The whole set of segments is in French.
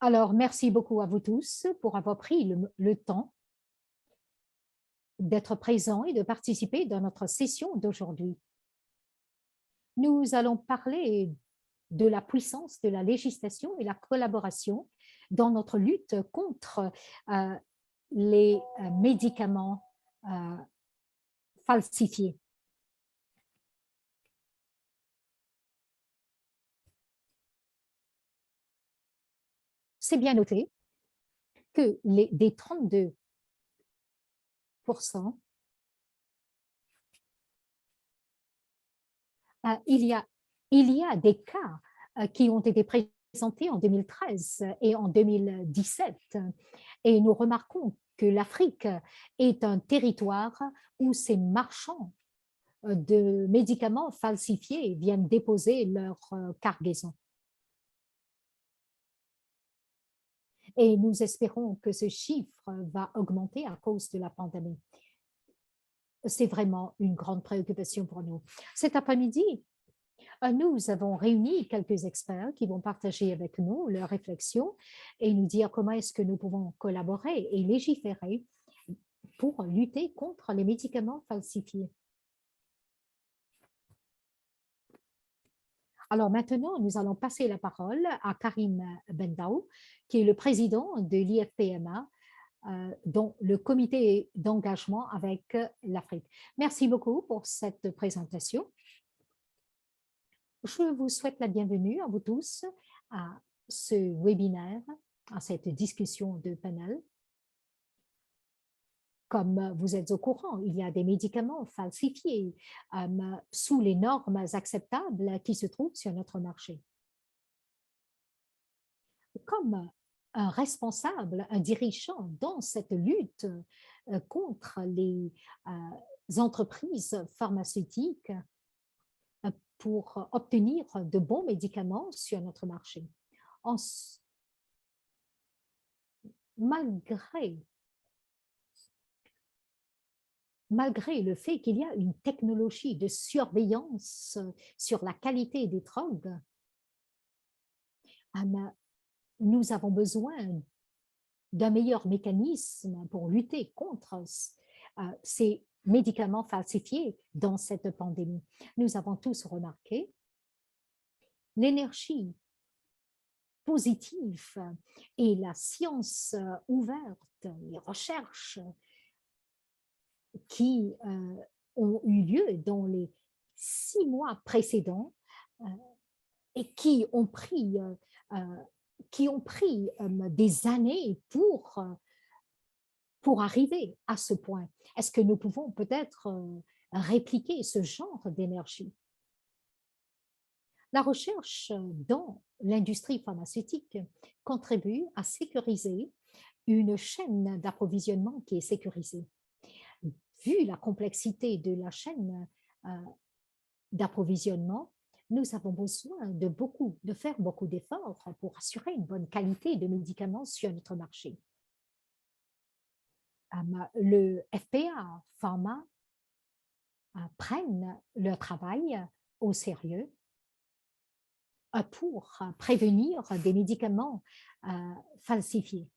Alors, merci beaucoup à vous tous pour avoir pris le temps d'être présents et de participer dans notre session d'aujourd'hui. Nous allons parler de la puissance de la législation et la collaboration dans notre lutte contre euh, les médicaments euh, falsifiés. C'est bien noté que des 32%, il y a des cas qui ont été présentés en 2013 et en 2017. Et nous remarquons que l'Afrique est un territoire où ces marchands de médicaments falsifiés viennent déposer leur cargaison. Et nous espérons que ce chiffre va augmenter à cause de la pandémie. C'est vraiment une grande préoccupation pour nous. Cet après-midi, nous avons réuni quelques experts qui vont partager avec nous leurs réflexions et nous dire comment est-ce que nous pouvons collaborer et légiférer pour lutter contre les médicaments falsifiés. Alors maintenant, nous allons passer la parole à Karim Bendaou, qui est le président de l'IFPMA, dont le comité d'engagement avec l'Afrique. Merci beaucoup pour cette présentation. Je vous souhaite la bienvenue à vous tous à ce webinaire, à cette discussion de panel. Comme vous êtes au courant, il y a des médicaments falsifiés sous les normes acceptables qui se trouvent sur notre marché. Comme un responsable, un dirigeant dans cette lutte contre les entreprises pharmaceutiques pour obtenir de bons médicaments sur notre marché. En, malgré, malgré le fait qu'il y a une technologie de surveillance sur la qualité des drogues, nous avons besoin d'un meilleur mécanisme pour lutter contre ces médicaments falsifiés dans cette pandémie. Nous avons tous remarqué l'énergie positive et la science ouverte, les recherches qui ont eu lieu dans les 6 mois précédents et qui ont pris des années pour arriver à ce point. Est-ce que nous pouvons peut-être répliquer ce genre d'énergie? La recherche dans l'industrie pharmaceutique contribue à sécuriser une chaîne d'approvisionnement qui est sécurisée. Vu la complexité de la chaîne d'approvisionnement, nous avons besoin de faire beaucoup d'efforts pour assurer une bonne qualité de médicaments sur notre marché. Le FPA Pharma prennent leur travail au sérieux pour prévenir des médicaments falsifiés.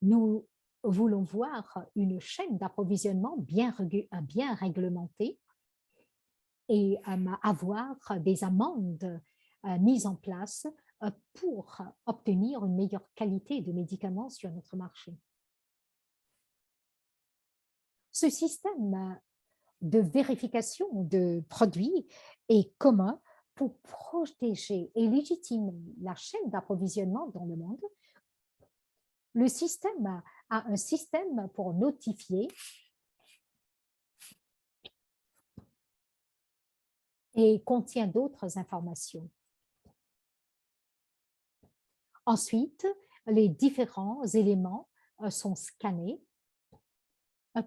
Nous voulons voir une chaîne d'approvisionnement bien réglementée et avoir des amendes mises en place pour obtenir une meilleure qualité de médicaments sur notre marché. Ce système de vérification de produits est commun pour protéger et légitimer la chaîne d'approvisionnement dans le monde. Le système a un système pour notifier et contient d'autres informations. Ensuite, les différents éléments sont scannés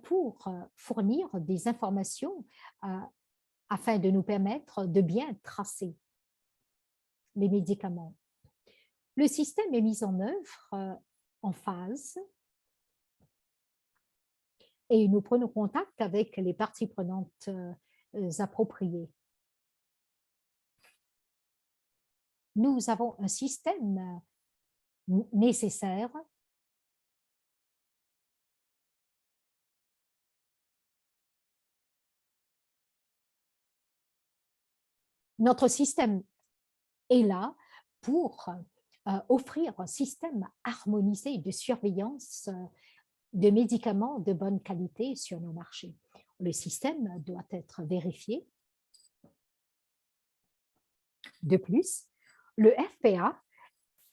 pour fournir des informations afin de nous permettre de bien tracer les médicaments. Le système est mis en œuvre en phase et nous prenons contact avec les parties prenantes appropriées. Nous avons un système nécessaire notre système est là pour offrir un système harmonisé de surveillance de médicaments de bonne qualité sur nos marchés. Le système doit être vérifié. De plus, le FPA,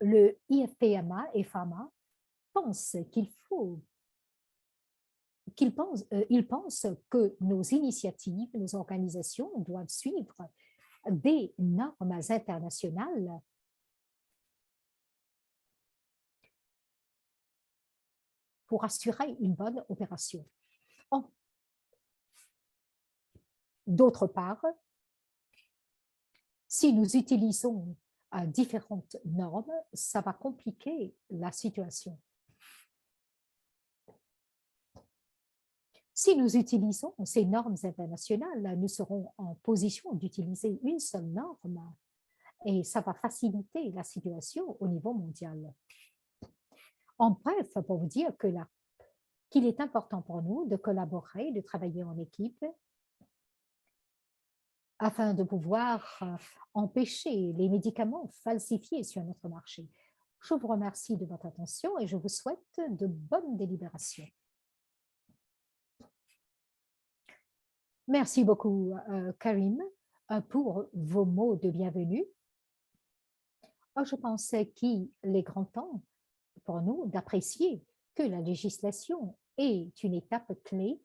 le IFPMA et PHAMA pensent ils pensent que nos initiatives, nos organisations doivent suivre des normes internationales pour assurer une bonne opération. D'autre part, si nous utilisons différentes normes, ça va compliquer la situation. Si nous utilisons ces normes internationales, nous serons en position d'utiliser une seule norme et ça va faciliter la situation au niveau mondial. En bref, pour vous dire qu'il est important pour nous de collaborer, de travailler en équipe afin de pouvoir empêcher les médicaments falsifiés sur notre marché. Je vous remercie de votre attention et je vous souhaite de bonnes délibérations. Merci beaucoup, Karim, pour vos mots de bienvenue. Je pensais qu'il est grand temps pour nous d'apprécier que la législation est une étape clé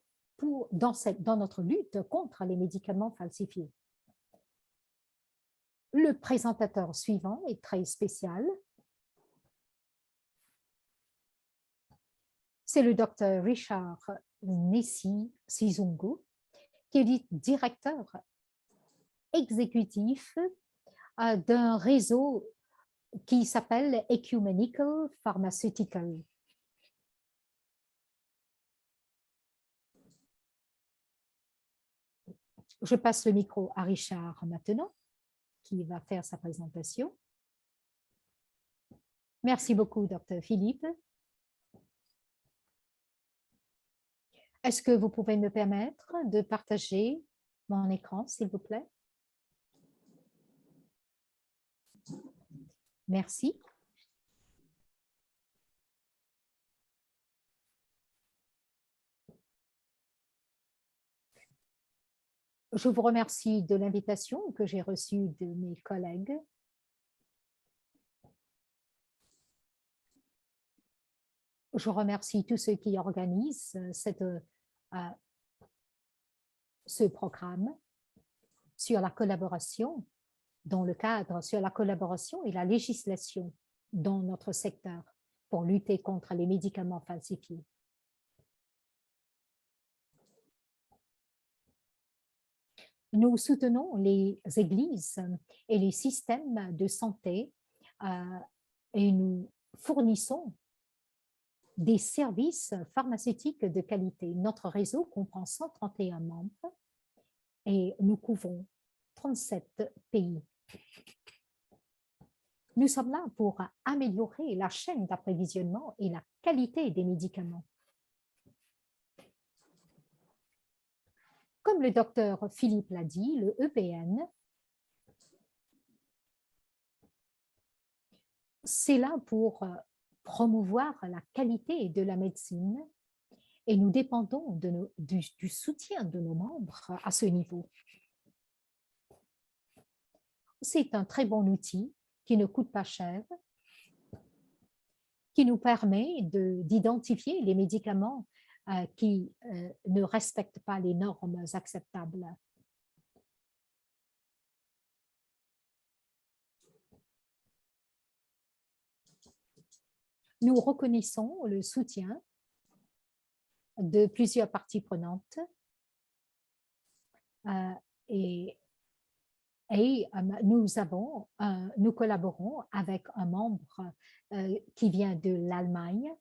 dans notre lutte contre les médicaments falsifiés. Le présentateur suivant est très spécial. C'est le docteur Richard Nessi Sizungu, qui est directeur exécutif d'un réseau qui s'appelle Ecumenical Pharmaceutical. Je passe le micro à Richard maintenant, qui va faire sa présentation. Merci beaucoup, Dr. Philippe. Est-ce que vous pouvez me permettre de partager mon écran, s'il vous plaît? Merci. Je vous remercie de l'invitation que j'ai reçue de mes collègues. Je remercie tous ceux qui organisent ce programme sur la collaboration sur la collaboration et la législation dans notre secteur pour lutter contre les médicaments falsifiés. Nous soutenons les églises et les systèmes de santé et nous fournissons des services pharmaceutiques de qualité. Notre réseau comprend 131 membres et nous couvrons 37 pays. Nous sommes là pour améliorer la chaîne d'approvisionnement et la qualité des médicaments. Comme le docteur Philippe l'a dit, le EPN, c'est là pour promouvoir la qualité de la médecine et nous dépendons du soutien de nos membres à ce niveau. C'est un très bon outil qui ne coûte pas cher, qui nous permet d'identifier les médicaments qui ne respectent pas les normes acceptables. Nous reconnaissons le soutien de plusieurs parties prenantes et nous collaborons avec un membre qui vient de l'Allemagne.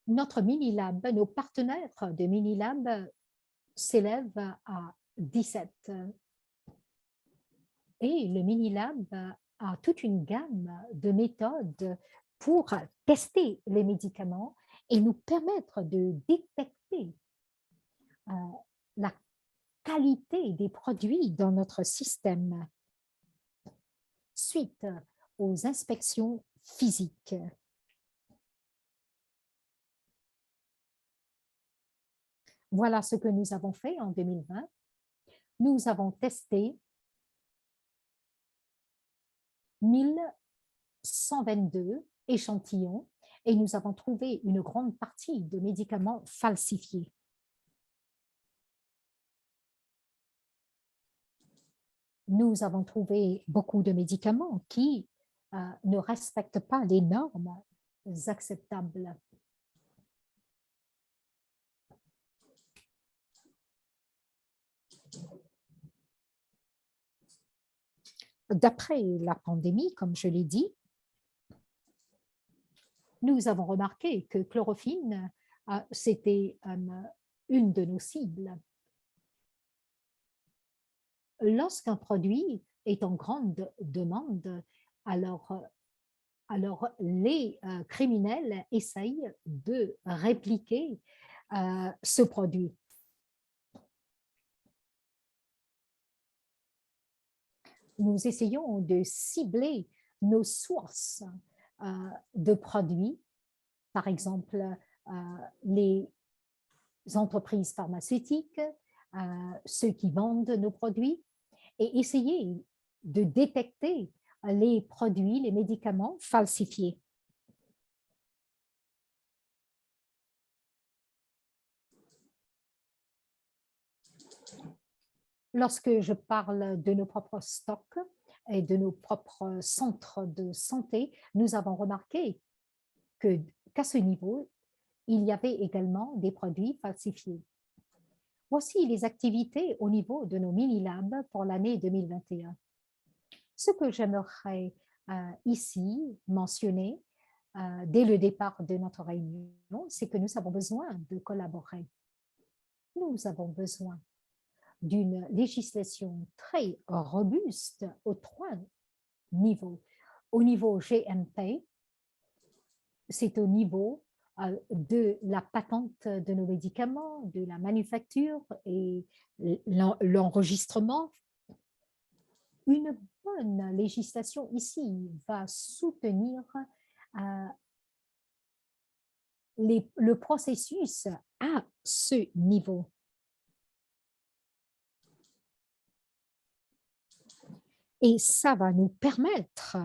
Notre mini-lab, nos partenaires de mini-lab s'élèvent à 17 Et le Minilab a toute une gamme de méthodes pour tester les médicaments et nous permettre de détecter euh, la qualité des produits dans notre système suite aux inspections physiques. Voilà ce que nous avons fait en 2020. Nous avons testé 1122 échantillons et nous avons trouvé une grande partie de médicaments falsifiés. Nous avons trouvé beaucoup de médicaments qui ne respectent pas les normes acceptables. D'après la pandémie, comme je l'ai dit, nous avons remarqué que chlorophine, c'était une de nos cibles. Lorsqu'un produit est en grande demande, alors les criminels essayent de répliquer ce produit. Nous essayons de cibler nos sources de produits, par exemple les entreprises pharmaceutiques, ceux qui vendent nos produits, et essayer de détecter les produits, les médicaments falsifiés. Lorsque je parle de nos propres stocks et de nos propres centres de santé, nous avons remarqué qu'à ce niveau, il y avait également des produits falsifiés. Voici les activités au niveau de nos mini-labs pour l'année 2021. Ce que j'aimerais ici mentionner dès le départ de notre réunion, c'est que nous avons besoin de collaborer. Nous avons besoin d'une législation très robuste aux trois niveaux. Au niveau GMP, c'est au niveau de la patente de nos médicaments, de la manufacture et l'enregistrement. Une bonne législation ici va soutenir le processus à ce niveau. Et ça va nous permettre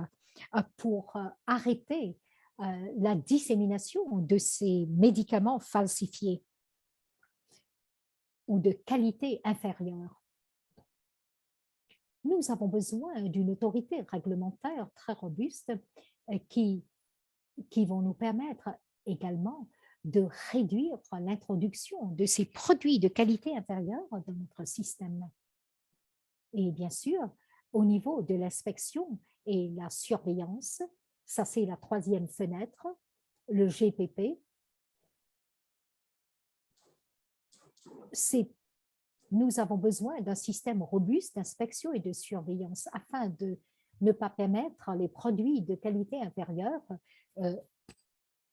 pour arrêter la dissémination de ces médicaments falsifiés ou de qualité inférieure. Nous avons besoin d'une autorité réglementaire très robuste qui vont nous permettre également de réduire l'introduction de ces produits de qualité inférieure dans notre système. Et bien sûr, au niveau de l'inspection et la surveillance, ça c'est la troisième fenêtre, le GPP. Nous avons besoin d'un système robuste d'inspection et de surveillance afin de ne pas permettre les produits de qualité inférieure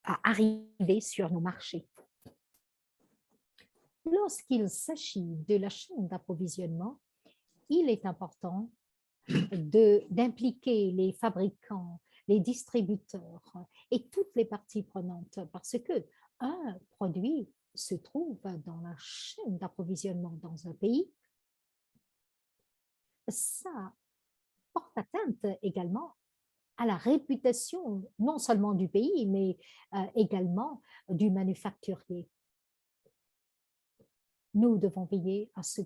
à arriver sur nos marchés. Lorsqu'il s'agit de la chaîne d'approvisionnement, il est important d'impliquer les fabricants, les distributeurs et toutes les parties prenantes parce que un produit se trouve dans la chaîne d'approvisionnement dans un pays, ça porte atteinte également à la réputation non seulement du pays, mais également du manufacturier. Nous devons veiller à ce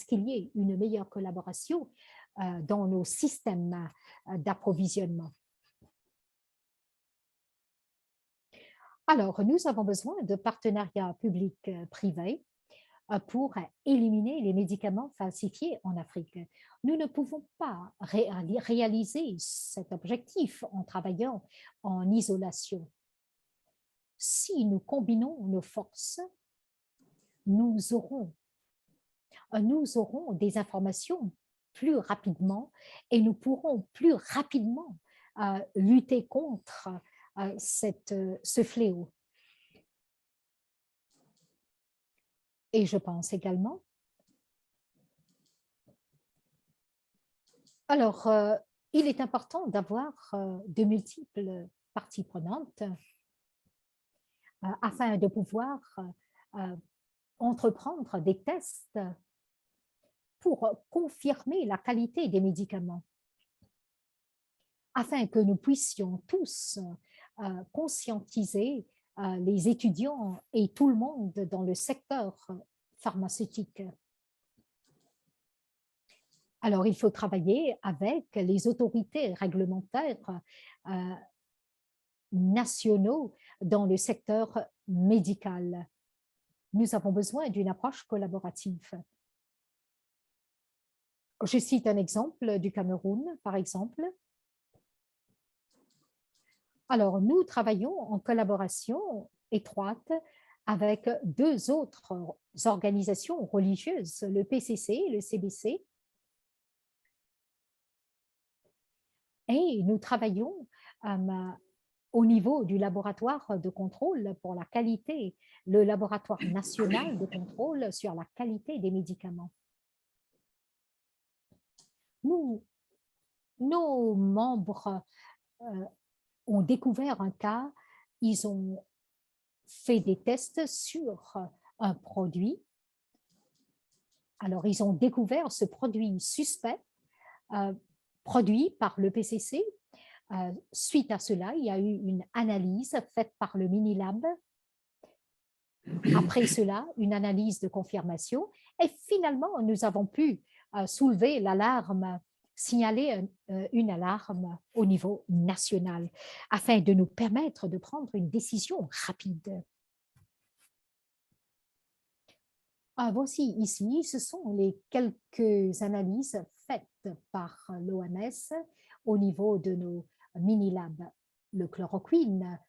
qu'il y ait une meilleure collaboration dans nos systèmes d'approvisionnement. Alors, nous avons besoin de partenariats publics-privés pour éliminer les médicaments falsifiés en Afrique. Nous ne pouvons pas réaliser cet objectif en travaillant en isolation. Si nous combinons nos forces, nous aurons des informations plus rapidement et nous pourrons plus rapidement lutter contre ce fléau. Et je pense également, alors, il est important d'avoir de multiples parties prenantes afin de pouvoir entreprendre des tests pour confirmer la qualité des médicaments, afin que nous puissions tous conscientiser les étudiants et tout le monde dans le secteur pharmaceutique. Alors, il faut travailler avec les autorités réglementaires nationaux dans le secteur médical. Nous avons besoin d'une approche collaborative. Je cite un exemple du Cameroun, par exemple. Alors, nous travaillons en collaboration étroite avec deux autres organisations religieuses, le PCC et le CBC. Et nous travaillons au niveau du laboratoire de contrôle pour la qualité, le laboratoire national de contrôle sur la qualité des médicaments. Nos membres ont découvert un cas, ils ont fait des tests sur un produit. Alors, ils ont découvert ce produit suspect produit par le PCC. Suite à cela, il y a eu une analyse faite par le Minilab. Après cela, une analyse de confirmation. Et finalement, nous avons pu soulever l'alarme, signaler une alarme au niveau national afin de nous permettre de prendre une décision rapide. Voici ici, ce sont les quelques analyses faites par l'OMS au niveau de nos mini-labs. Le chloroquine,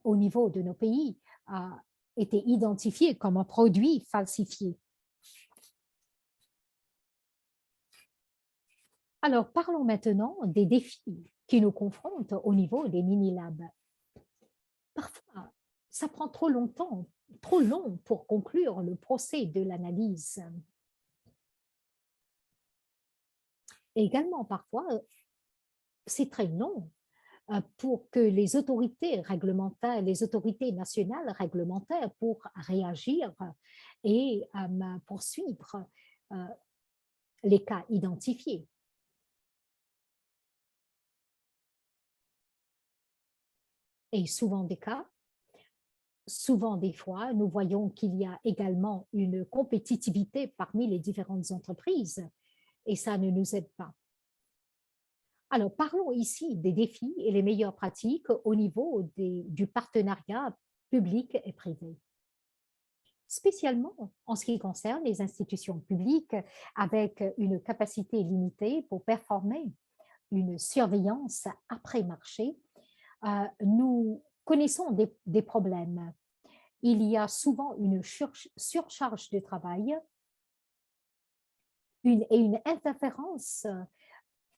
au niveau de nos pays, a été identifié comme un produit falsifié. Alors, parlons maintenant des défis qui nous confrontent au niveau des mini-labs. Parfois, ça prend trop longtemps, trop long pour conclure le procès de l'analyse. Et également, parfois, c'est très long pour que les autorités réglementaires, les autorités nationales réglementaires pour réagir et poursuivre les cas identifiés. Et souvent des fois, nous voyons qu'il y a également une compétitivité parmi les différentes entreprises et ça ne nous aide pas. Alors, parlons ici des défis et les meilleures pratiques au niveau du partenariat public et privé. Spécialement en ce qui concerne les institutions publiques avec une capacité limitée pour performer une surveillance après-marché, nous connaissons des problèmes. Il y a souvent une surcharge de travail et une interférence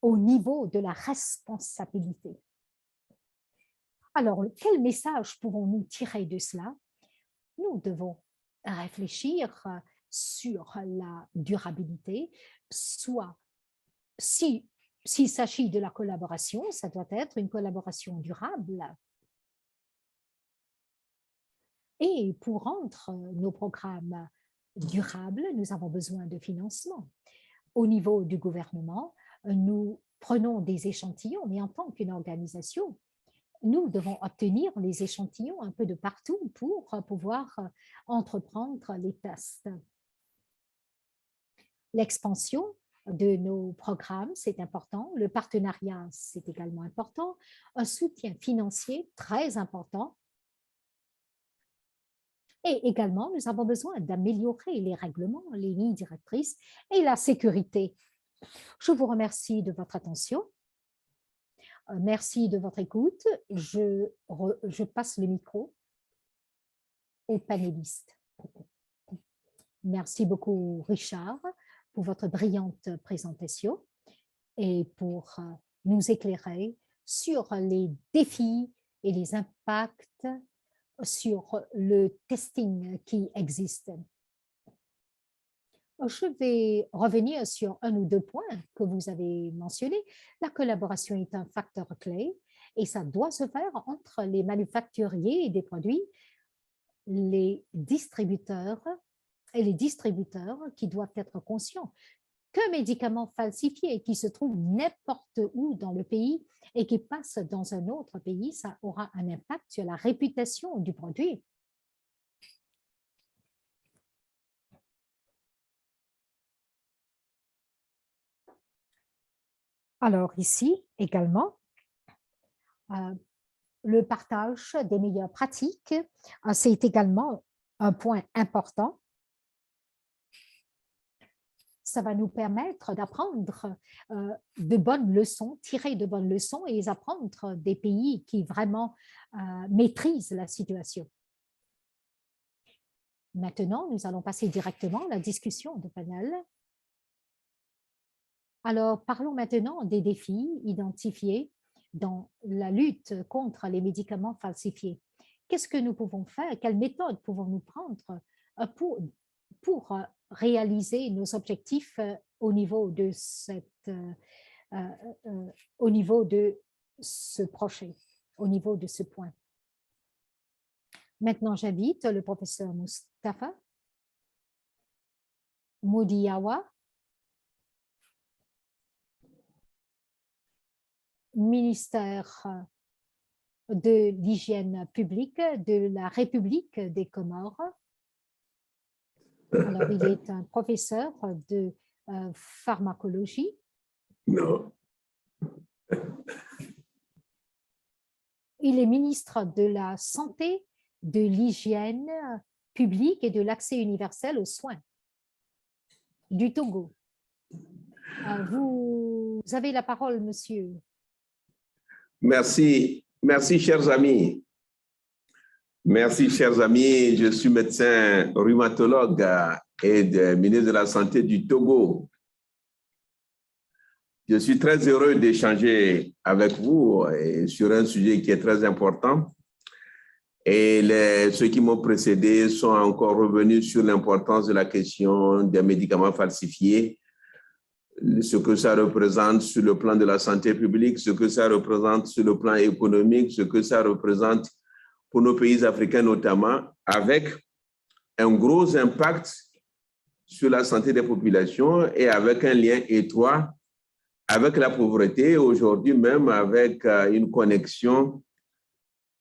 au niveau de la responsabilité. Alors, quel message pouvons-nous tirer de cela? Nous devons réfléchir sur la durabilité, soit s'il s'agit de la collaboration, ça doit être une collaboration durable. Et pour rendre nos programmes durables, nous avons besoin de financement. Au niveau du gouvernement, nous prenons des échantillons, mais en tant qu'une organisation, nous devons obtenir les échantillons un peu de partout pour pouvoir entreprendre les tests. L'expansion de nos programmes, c'est important. Le partenariat, c'est également important. Un soutien financier très important. Et également, nous avons besoin d'améliorer les règlements, les lignes directrices et la sécurité. Je vous remercie de votre attention. Merci de votre écoute. Je passe le micro aux panélistes. Merci beaucoup, Richard. pour votre brillante présentation et pour nous éclairer sur les défis et les impacts sur le testing qui existe. Je vais revenir sur un ou deux points que vous avez mentionnés. La collaboration est un facteur clé et ça doit se faire entre les manufacturiers des produits, les distributeurs et les distributeurs qui doivent être conscients qu'un médicament falsifié qui se trouve n'importe où dans le pays et qui passe dans un autre pays, ça aura un impact sur la réputation du produit. Alors ici également, le partage des meilleures pratiques, c'est également un point important. Ça va nous permettre d'apprendre de bonnes leçons, tirer de bonnes leçons et les apprendre des pays qui vraiment maîtrisent la situation. Maintenant, nous allons passer directement à la discussion de panel. Alors, parlons maintenant des défis identifiés dans la lutte contre les médicaments falsifiés. Qu'est-ce que nous pouvons faire? Quelles méthodes pouvons-nous prendre pour réaliser nos objectifs au niveau de ce projet, au niveau de ce point? Maintenant, j'invite le professeur Mustafa Moudiawa, ministère de l'hygiène publique de la République des Comores. Alors, il est un professeur de pharmacologie. Non. Il est ministre de la Santé, de l'hygiène publique et de l'accès universel aux soins du Togo. Vous avez la parole, monsieur. Merci, merci, chers amis. Merci, chers amis. Je suis médecin rhumatologue et ministre de la Santé du Togo. Je suis très heureux d'échanger avec vous sur un sujet qui est très important. Et ceux qui m'ont précédé sont encore revenus sur l'importance de la question des médicaments falsifiés, ce que ça représente sur le plan de la santé publique, ce que ça représente sur le plan économique, ce que ça représente pour nos pays africains notamment, avec un gros impact sur la santé des populations et avec un lien étroit avec la pauvreté, aujourd'hui même avec une connexion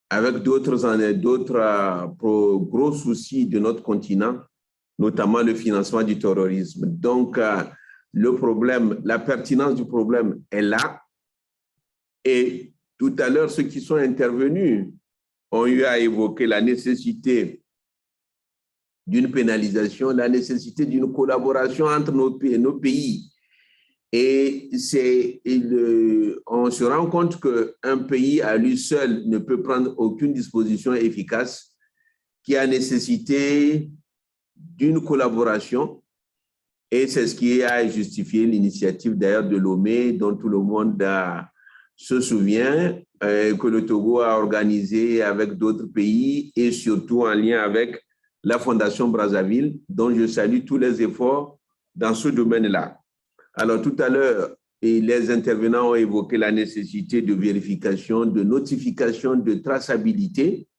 avec d'autres gros soucis de notre continent, notamment le financement du terrorisme. Donc, le problème, la pertinence du problème est là. Et tout à l'heure, ceux qui sont intervenus ont eu à évoquer la nécessité d'une pénalisation, la nécessité d'une collaboration entre nos pays. Et on se rend compte qu'un pays à lui seul ne peut prendre aucune disposition efficace, qui a nécessité d'une collaboration. Et c'est ce qui a justifié l'initiative d'ailleurs de Lomé, dont tout le monde se souvient, que le Togo a organisé avec d'autres pays et surtout en lien avec la Fondation Brazzaville, dont je salue tous les efforts dans ce domaine-là. Alors, tout à l'heure, les intervenants ont évoqué la nécessité de vérification, de notification, de traçabilité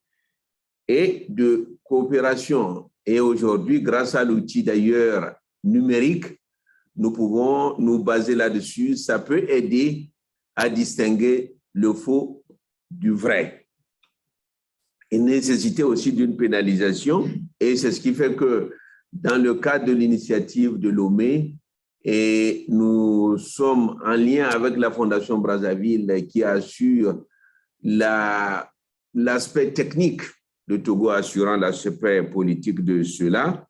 et de coopération. Et aujourd'hui, grâce à l'outil d'ailleurs numérique, nous pouvons nous baser là-dessus. Ça peut aider à distinguer le faux du vrai. Il nécessitait aussi d'une pénalisation et c'est ce qui fait que dans le cadre de l'initiative de Lomé, et nous sommes en lien avec la Fondation Brazzaville qui assure l'aspect technique, de Togo assurant l'aspect politique de cela.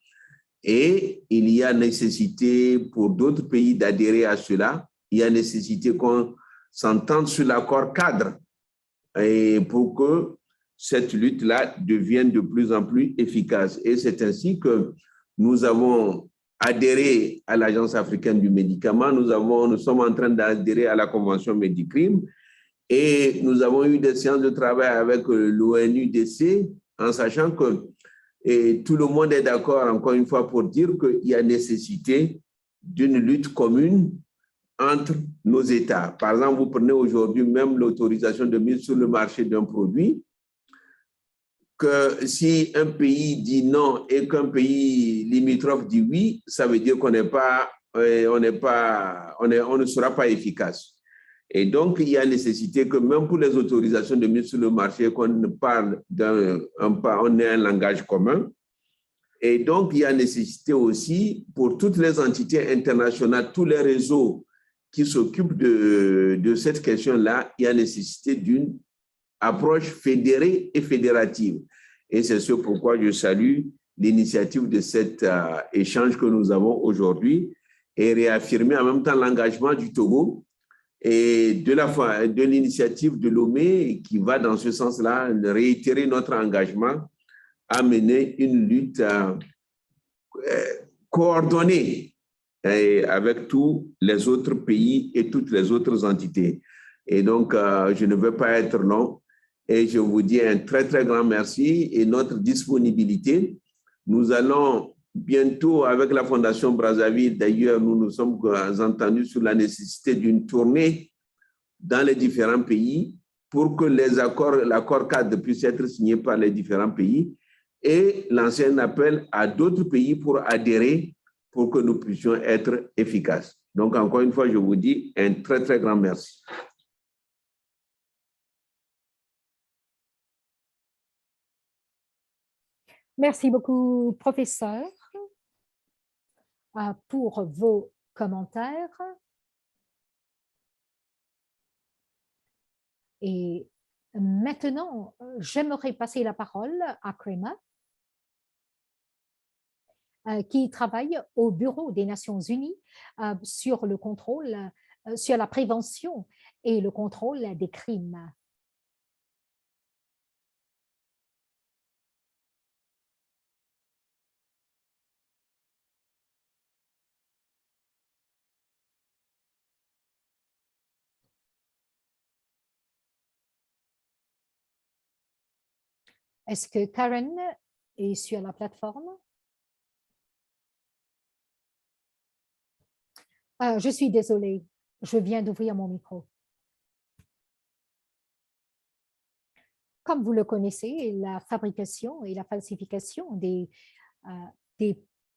Et il y a nécessité pour d'autres pays d'adhérer à cela. Il y a nécessité qu'on s'entende sur l'accord cadre et pour que cette lutte-là devienne de plus en plus efficace. Et c'est ainsi que nous avons adhéré à l'Agence africaine du médicament, nous sommes en train d'adhérer à la Convention Médicrime et nous avons eu des séances de travail avec l'ONUDC en sachant que tout le monde est d'accord, encore une fois, pour dire qu'il y a nécessité d'une lutte commune entre nos États. Par exemple, vous prenez aujourd'hui même l'autorisation de mise sur le marché d'un produit, que si un pays dit non et qu'un pays limitrophe dit oui, ça veut dire qu'on ne sera pas efficace. Et donc, il y a nécessité que même pour les autorisations de mise sur le marché, qu'on parle on ait un langage commun. Et donc, il y a nécessité aussi pour toutes les entités internationales, tous les réseaux qui s'occupent de cette question-là, il y a nécessité d'une approche fédérée et fédérative. Et c'est ce pourquoi je salue l'initiative de cet échange que nous avons aujourd'hui et réaffirmer en même temps l'engagement du Togo et de l'initiative de Lomé qui va dans ce sens-là, réitérer notre engagement à mener une lutte coordonnée avec tous les autres pays et toutes les autres entités. Et donc, je ne veux pas être long et je vous dis un très, très grand merci et notre disponibilité. Nous allons bientôt, avec la Fondation Brazzaville, d'ailleurs, nous nous sommes entendus sur la nécessité d'une tournée dans les différents pays pour que l'accord cadre puisse être signé par les différents pays et lancer un appel à d'autres pays pour adhérer pour que nous puissions être efficaces. Donc, encore une fois, je vous dis un très, très grand merci. Merci beaucoup, professeur, pour vos commentaires. Et maintenant, j'aimerais passer la parole à Crema, qui travaille au Bureau des Nations Unies sur le contrôle, sur la prévention et le contrôle des crimes. Est-ce que Karen est sur la plateforme? Je suis désolée, je viens d'ouvrir mon micro. Comme vous le connaissez, la fabrication et la falsification des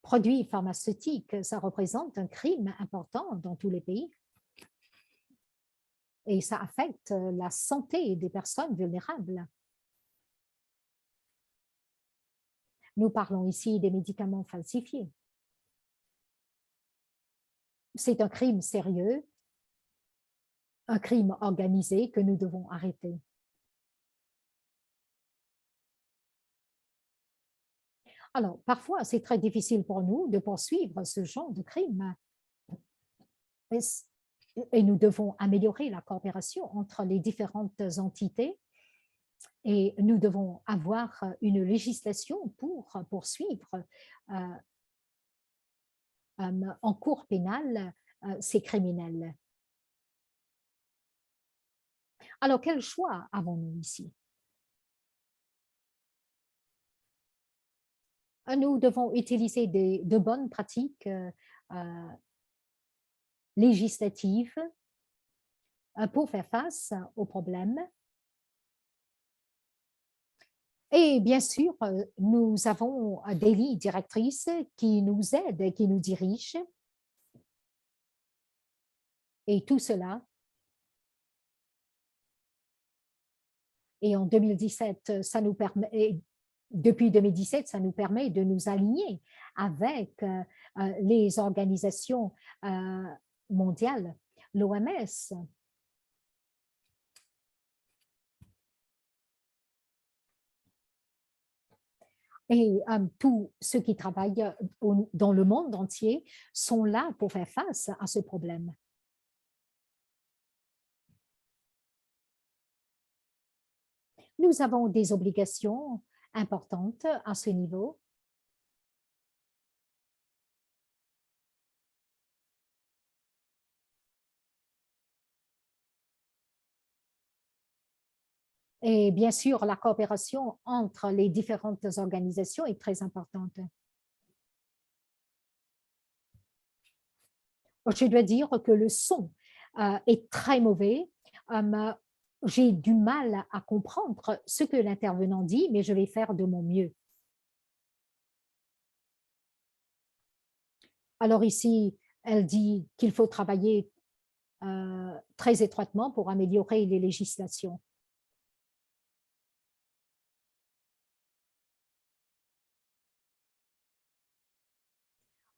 produits pharmaceutiques, ça représente un crime important dans tous les pays. Et ça affecte la santé des personnes vulnérables. Nous parlons ici des médicaments falsifiés. C'est un crime sérieux, un crime organisé que nous devons arrêter. Alors, parfois, c'est très difficile pour nous de poursuivre ce genre de crime. Et nous devons améliorer la coopération entre les différentes entités et nous devons avoir une législation pour poursuivre en cour pénale ces criminels. Alors, quel choix avons-nous ici? Nous devons utiliser de bonnes pratiques législatives pour faire face aux problèmes. Et bien sûr, nous avons des lignes directrices qui nous aident, qui nous dirigent. Et tout cela. Et en 2017, ça nous permet, depuis 2017, ça nous permet de nous aligner avec les organisations mondiales, l'OMS. Et tous ceux qui travaillent dans le monde entier sont là pour faire face à ce problème. Nous avons des obligations importantes à ce niveau. Et bien sûr, la coopération entre les différentes organisations est très importante. Je dois dire que le son est très mauvais. J'ai du mal à comprendre ce que l'intervenant dit, mais je vais faire de mon mieux. Alors ici, elle dit qu'il faut travailler très étroitement pour améliorer les législations.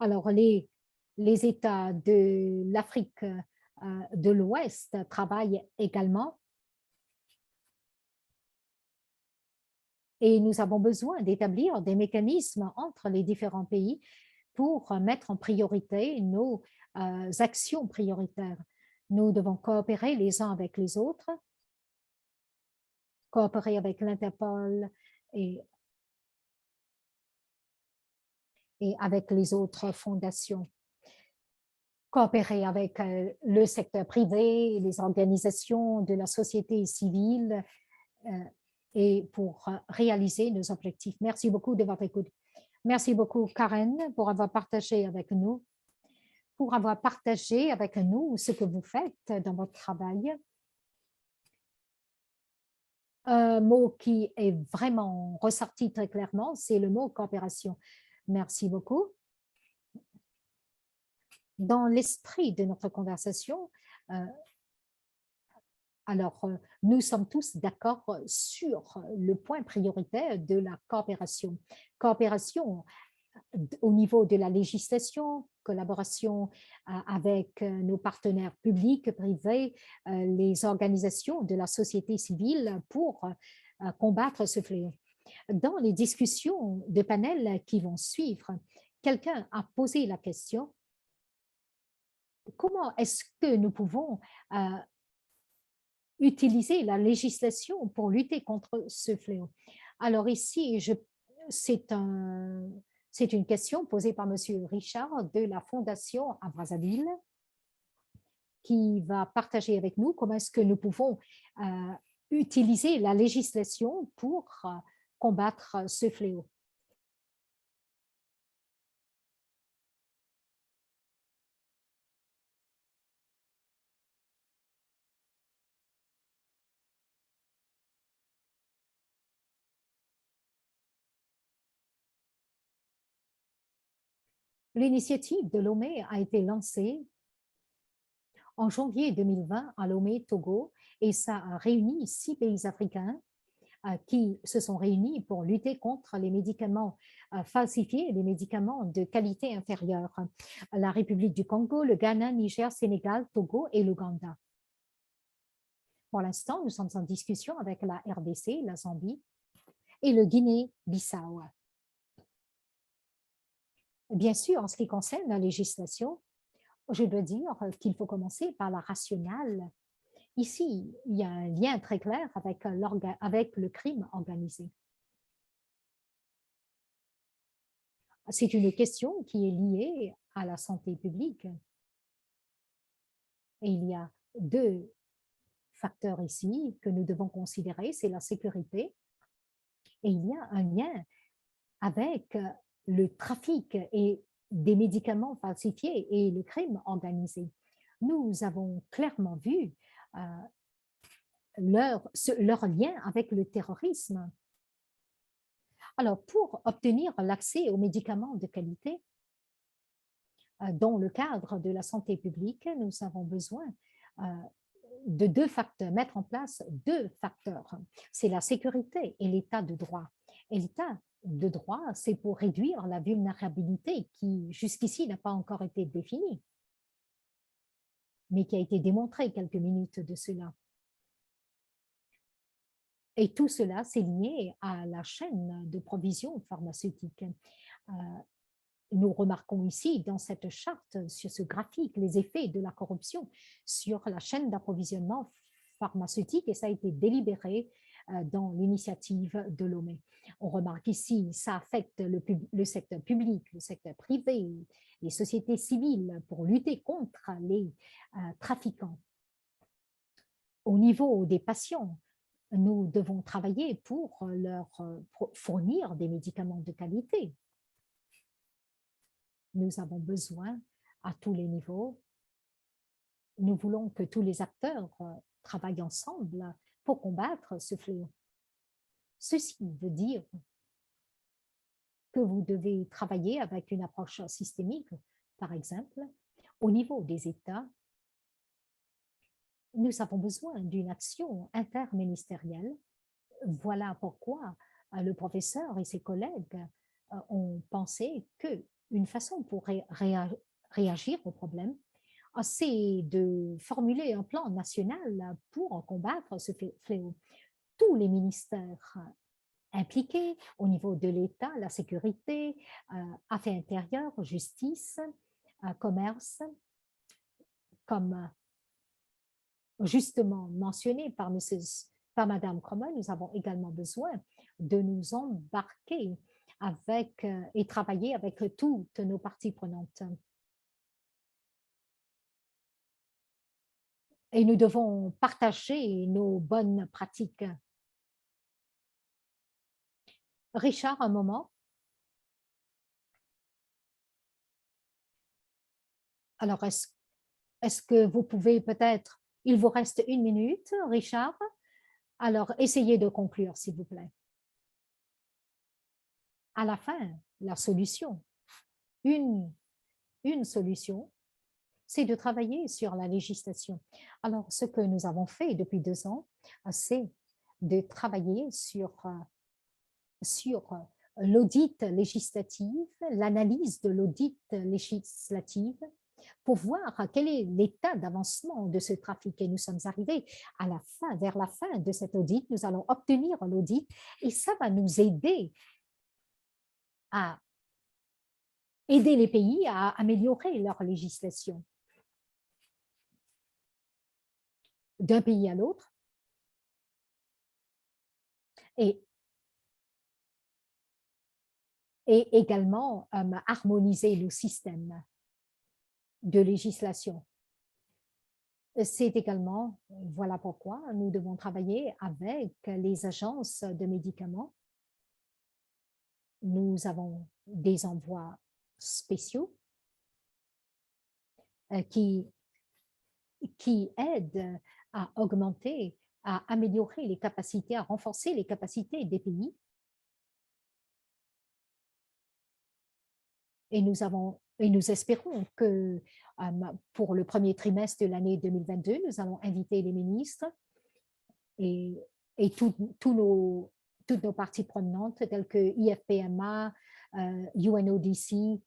Alors, les États de l'Afrique de l'Ouest travaillent également et nous avons besoin d'établir des mécanismes entre les différents pays pour mettre en priorité nos actions prioritaires. Nous devons coopérer les uns avec les autres, coopérer avec l'Interpol et avec les autres fondations, coopérer avec le secteur privé, les organisations de la société civile et pour réaliser nos objectifs. Merci beaucoup de votre écoute. Merci beaucoup, Karen, pour avoir partagé avec nous, ce que vous faites dans votre travail. Un mot qui est vraiment ressorti très clairement, c'est le mot coopération. Merci beaucoup. Dans l'esprit de notre conversation, nous sommes tous d'accord sur le point prioritaire de la coopération. Coopération au niveau de la législation, collaboration avec nos partenaires publics, privés, les organisations de la société civile pour combattre ce fléau. Dans les discussions de panel qui vont suivre, quelqu'un a posé la question: comment est-ce que nous pouvons utiliser la législation pour lutter contre ce fléau? Alors ici, c'est une question posée par M. Richard de la Fondation à Brazzaville qui va partager avec nous comment est-ce que nous pouvons utiliser la législation pour combattre ce fléau. L'initiative de Lomé a été lancée en janvier 2020 à Lomé, Togo, et ça a réuni 6 pays africains qui se sont réunis pour lutter contre les médicaments falsifiés et les médicaments de qualité inférieure. La République du Congo, le Ghana, Niger, Sénégal, Togo et l'Ouganda. Pour l'instant, nous sommes en discussion avec la RDC, la Zambie et le Guinée-Bissau. Bien sûr, en ce qui concerne la législation, je dois dire qu'il faut commencer par la rationale. Ici, il y a un lien très clair avec le crime organisé. C'est une question qui est liée à la santé publique. Et il y a 2 facteurs ici que nous devons considérer, c'est la sécurité et il y a un lien avec le trafic et des médicaments falsifiés et le crime organisé. Nous avons clairement vu leur lien avec le terrorisme. Alors, pour obtenir l'accès aux médicaments de qualité, dans le cadre de la santé publique, nous avons besoin de 2 facteurs, mettre en place 2 facteurs. C'est la sécurité et l'état de droit. Et l'état de droit, c'est pour réduire la vulnérabilité qui, jusqu'ici, n'a pas encore été définie, mais qui a été démontrée quelques minutes de cela. Et tout cela, c'est lié à la chaîne de provision pharmaceutique. Nous remarquons ici, dans cette charte, sur ce graphique, les effets de la corruption sur la chaîne d'approvisionnement pharmaceutique, et ça a été délibéré dans l'initiative de Lomé. On remarque ici, ça affecte le secteur public, le secteur privé, les sociétés civiles pour lutter contre les trafiquants. Au niveau des patients, nous devons travailler pour leur fournir des médicaments de qualité. Nous avons besoin à tous les niveaux. Nous voulons que tous les acteurs travaillent ensemble pour combattre ce fléau. Ceci veut dire que vous devez travailler avec une approche systémique. Par exemple, au niveau des États, nous avons besoin d'une action interministérielle. Voilà pourquoi le professeur et ses collègues ont pensé qu'une façon pour réagir au problème, c'est de formuler un plan national pour combattre ce fléau. Tous les ministères impliqués au niveau de l'État, la sécurité, affaires intérieures, justice, commerce, comme justement mentionné par Madame Cromer, nous avons également besoin de nous embarquer avec et travailler avec toutes nos parties prenantes. Et nous devons partager nos bonnes pratiques. Richard, un moment. Alors, est-ce que vous pouvez peut-être, il vous reste 1 minute, Richard. Alors, essayez de conclure, s'il vous plaît. À la fin, la solution, une solution, c'est de travailler sur la législation. Alors, ce que nous avons fait depuis 2 ans, c'est de travailler sur l'audit législatif, l'analyse de l'audit législatif, pour voir quel est l'état d'avancement de ce trafic. Et nous sommes arrivés à la fin, vers la fin de cet audit, nous allons obtenir l'audit et ça va nous aider à aider les pays à améliorer leur législation. D'un pays à l'autre. Et également harmoniser le système de législation. C'est également, voilà pourquoi nous devons travailler avec les agences de médicaments. Nous avons des envois spéciaux qui aident à augmenter, à améliorer les capacités, à renforcer les capacités des pays. Et nous espérons que pour le premier trimestre de l'année 2022, nous allons inviter les ministres et toutes nos parties prenantes telles que IFPMA, UNODC,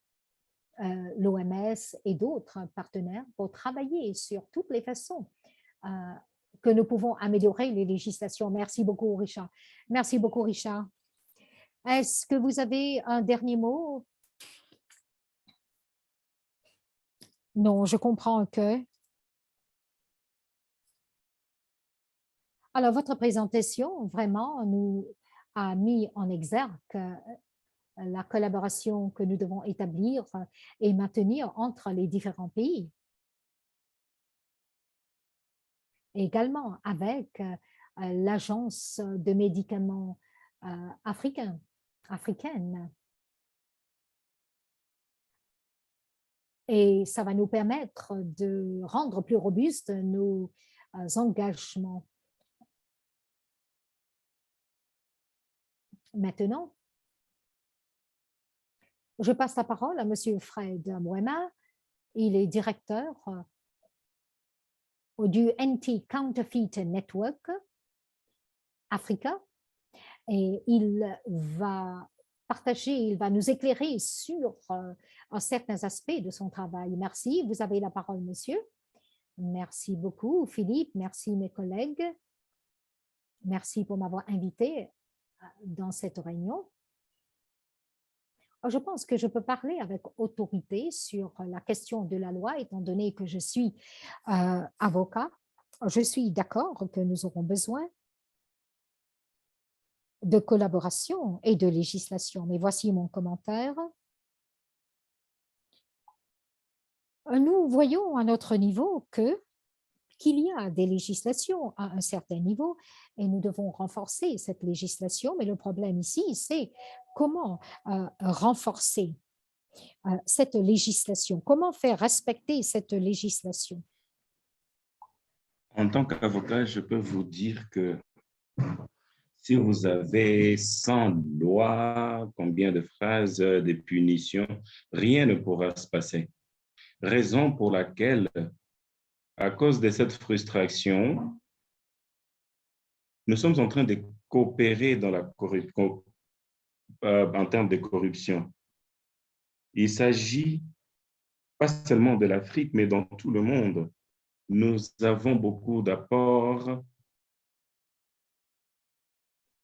l'OMS et d'autres partenaires pour travailler sur toutes les façons que nous pouvons améliorer les législations. Merci beaucoup, Richard. Merci beaucoup, Richard. Est-ce que vous avez un dernier mot? Non, je comprends que... Alors, votre présentation, vraiment, nous a mis en exergue la collaboration que nous devons établir et maintenir entre les différents pays. Également avec l'agence de médicaments africaine. Et ça va nous permettre de rendre plus robustes nos engagements. Maintenant, je passe la parole à M. Fred Mwema. Il est directeur du Anti-Counterfeit Network Africa et il va partager, il va nous éclairer sur certains aspects de son travail. Merci. Vous avez la parole, monsieur. Merci beaucoup, Philippe. Merci, mes collègues. Merci pour m'avoir invité dans cette réunion. Je pense que je peux parler avec autorité sur la question de la loi, étant donné que je suis avocat. Je suis d'accord que nous aurons besoin de collaboration et de législation. Mais voici mon commentaire. Nous voyons à notre niveau que qu'il y a des législations à un certain niveau et nous devons renforcer cette législation, mais le problème ici, c'est comment renforcer cette législation, comment faire respecter cette législation. En tant qu'avocat, je peux vous dire que si vous avez 100 lois, combien de phrases, de punitions, rien ne pourra se passer. Raison pour laquelle, à cause de cette frustration, nous sommes en train de coopérer dans la corruption, en termes de corruption. Il s'agit pas seulement de l'Afrique, mais dans tout le monde. Nous avons beaucoup d'apports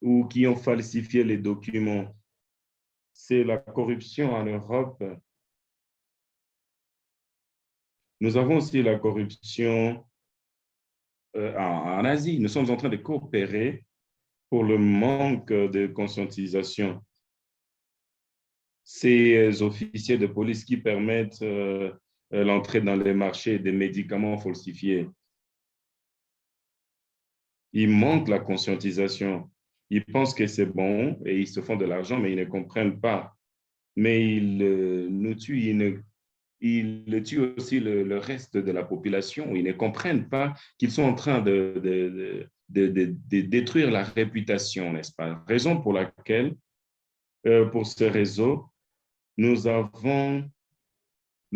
ou qui ont falsifié les documents. C'est la corruption en Europe. Nous avons aussi la corruption en Asie. Nous sommes en train de coopérer pour le manque de conscientisation. Ces officiers de police qui permettent l'entrée dans les marchés des médicaments falsifiés. Il manque la conscientisation. Ils pensent que c'est bon et ils se font de l'argent, mais ils ne comprennent pas. Mais ils nous tuent, ils tuent aussi le reste de la population. Ils ne comprennent pas qu'ils sont en train de détruire la réputation, n'est-ce pas? Raison pour laquelle, pour ce réseau, nous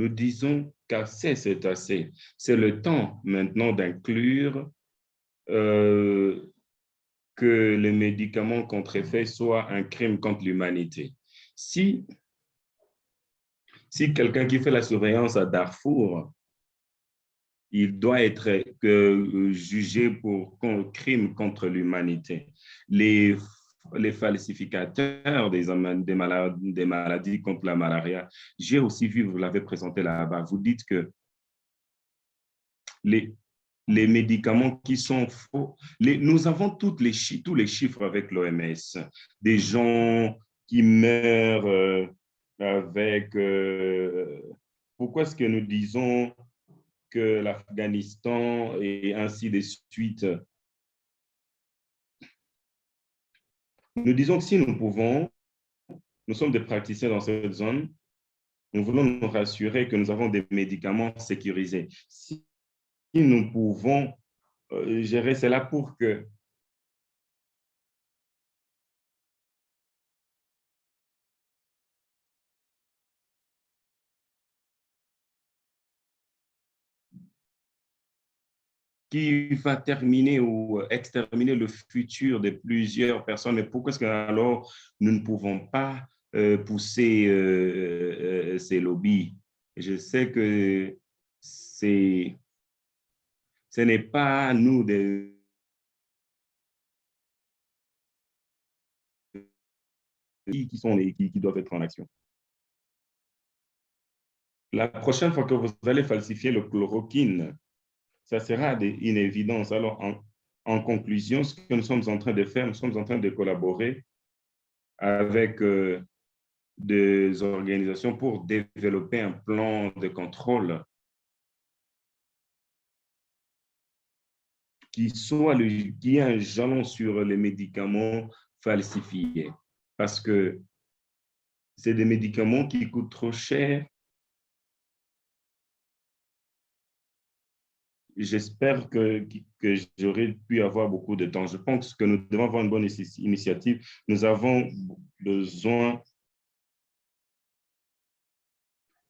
disons qu'assez, c'est assez. C'est le temps maintenant d'inclure que les médicaments contrefaits soient un crime contre l'humanité. Si quelqu'un qui fait la surveillance à Darfour, il doit être jugé pour crime contre l'humanité. Les falsificateurs des maladies contre la malaria, j'ai aussi vu, vous l'avez présenté là-bas, vous dites que les médicaments qui sont faux. Nous avons tous les chiffres avec l'OMS. Des gens qui meurent avec... pourquoi est-ce que nous disons que l'Afghanistan et ainsi de suite? Nous disons que si nous pouvons, nous sommes des praticiens dans cette zone, nous voulons nous rassurer que nous avons des médicaments sécurisés. Si nous pouvons gérer cela pour que qui va terminer ou exterminer le futur de plusieurs personnes. Mais pourquoi est-ce que alors nous ne pouvons pas pousser ces lobbies? Je sais que ce n'est pas à nous qui doivent être en action. La prochaine fois que vous allez falsifier le chloroquine, ça sera une évidence. Alors, en conclusion, ce que nous sommes en train de faire, nous sommes en train de collaborer avec des organisations pour développer un plan de contrôle qui ait un jalon sur les médicaments falsifiés. Parce que c'est des médicaments qui coûtent trop cher. J'espère que j'aurais pu avoir beaucoup de temps. Je pense que nous devons avoir une bonne initiative. Nous avons besoin,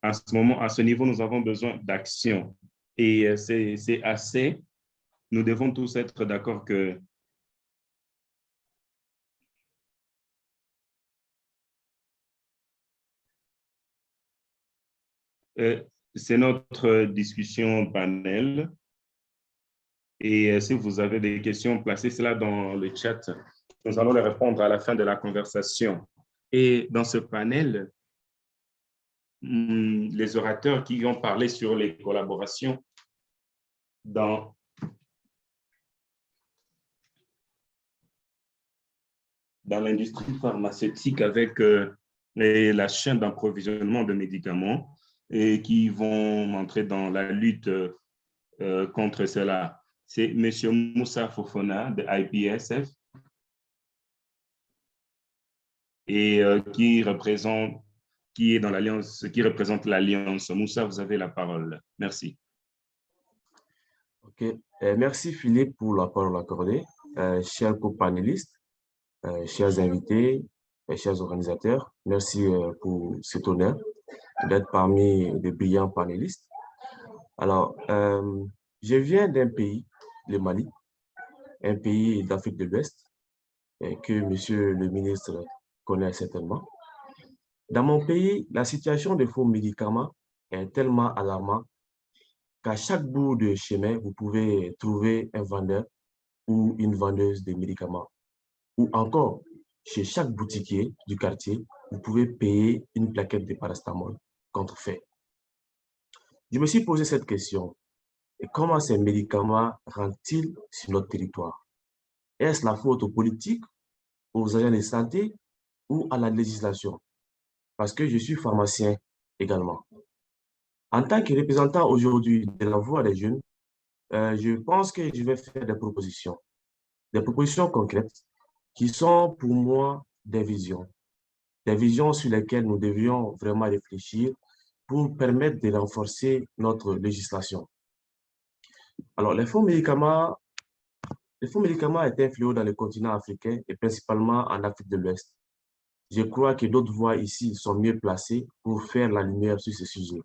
à ce niveau, nous avons besoin d'action. Et c'est assez. Nous devons tous être d'accord que c'est notre discussion panel. Et si vous avez des questions, placez cela dans le chat. Nous allons les répondre à la fin de la conversation. Et dans ce panel, les orateurs qui ont parlé sur les collaborations dans l'industrie pharmaceutique avec la chaîne d'approvisionnement de médicaments et qui vont entrer dans la lutte contre cela. c'est M. Moussa Fofana de IPSF et qui représente l'Alliance. Moussa, vous avez la parole. Merci. OK. Merci Philippe pour la parole accordée. Chers co-panélistes, chers invités, chers organisateurs, merci pour cet honneur d'être parmi de brillants panélistes. Alors, je viens d'un pays, le Mali, un pays d'Afrique de l'Ouest que Monsieur le ministre connaît certainement. Dans mon pays, la situation des faux médicaments est tellement alarmante qu'à chaque bout de chemin, vous pouvez trouver un vendeur ou une vendeuse de médicaments. Ou encore, chez chaque boutiquier du quartier, vous pouvez payer une plaquette de paracétamol contrefait. Je me suis posé cette question. Et comment ces médicaments rentrent-ils sur notre territoire? Est-ce la faute aux politiques, aux agents de santé ou à la législation? Parce que je suis pharmacien également. En tant que représentant aujourd'hui de la voix des jeunes, je pense que je vais faire des propositions concrètes qui sont pour moi des visions sur lesquelles nous devions vraiment réfléchir pour permettre de renforcer notre législation. Alors, les faux médicaments étaient un fléau dans le continent africain et principalement en Afrique de l'Ouest. Je crois que d'autres voix ici sont mieux placées pour faire la lumière sur ce sujet.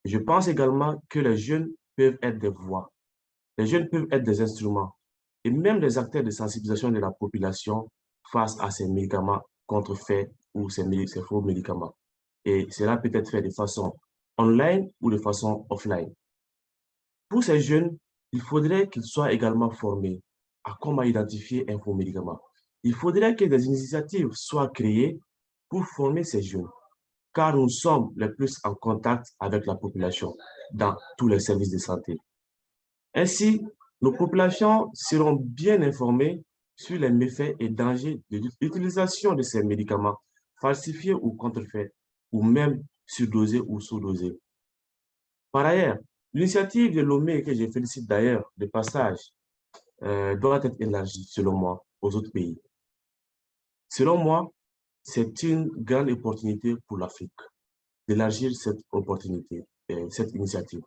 Je pense également que les jeunes peuvent être des voix. Les jeunes peuvent être des instruments et même des acteurs de sensibilisation de la population face à ces médicaments contrefaits ou ces faux médicaments. Et cela peut être fait de façon online ou de façon offline. Pour ces jeunes, il faudrait qu'ils soient également formés à comment identifier un faux médicament. Il faudrait que des initiatives soient créées pour former ces jeunes, car nous sommes les plus en contact avec la population dans tous les services de santé. Ainsi, nos populations seront bien informées sur les méfaits et dangers de l'utilisation de ces médicaments falsifiés ou contrefaits, ou même surdosés ou sous-dosés. Par ailleurs, l'initiative de Lomé, que je félicite d'ailleurs de passage, doit être élargie, selon moi, aux autres pays. Selon moi, c'est une grande opportunité pour l'Afrique d'élargir cette opportunité, cette initiative.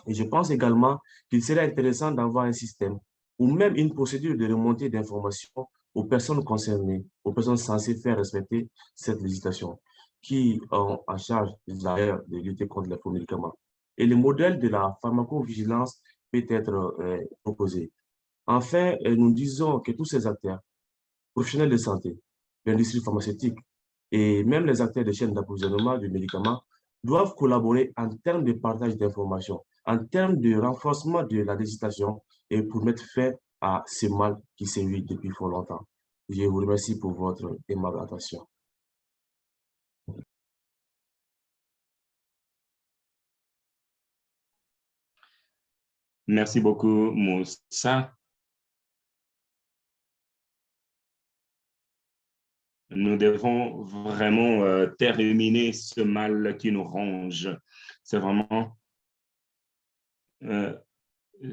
Et je pense également qu'il serait intéressant d'avoir un système ou même une procédure de remontée d'informations aux personnes concernées, aux personnes censées faire respecter cette législation, qui ont en charge d'ailleurs de lutter contre les faux médicaments. Et le modèle de la pharmacovigilance peut être proposé. Enfin, nous disons que tous ces acteurs, professionnels de santé, l'industrie pharmaceutique et même les acteurs de chaînes d'approvisionnement du médicament doivent collaborer en termes de partage d'informations, en termes de renforcement de la législation et pour mettre fin à ce mal qui sévit depuis fort longtemps. Je vous remercie pour votre aimable attention. Merci beaucoup, Moussa. Nous devons vraiment terminer ce mal qui nous ronge. C'est vraiment,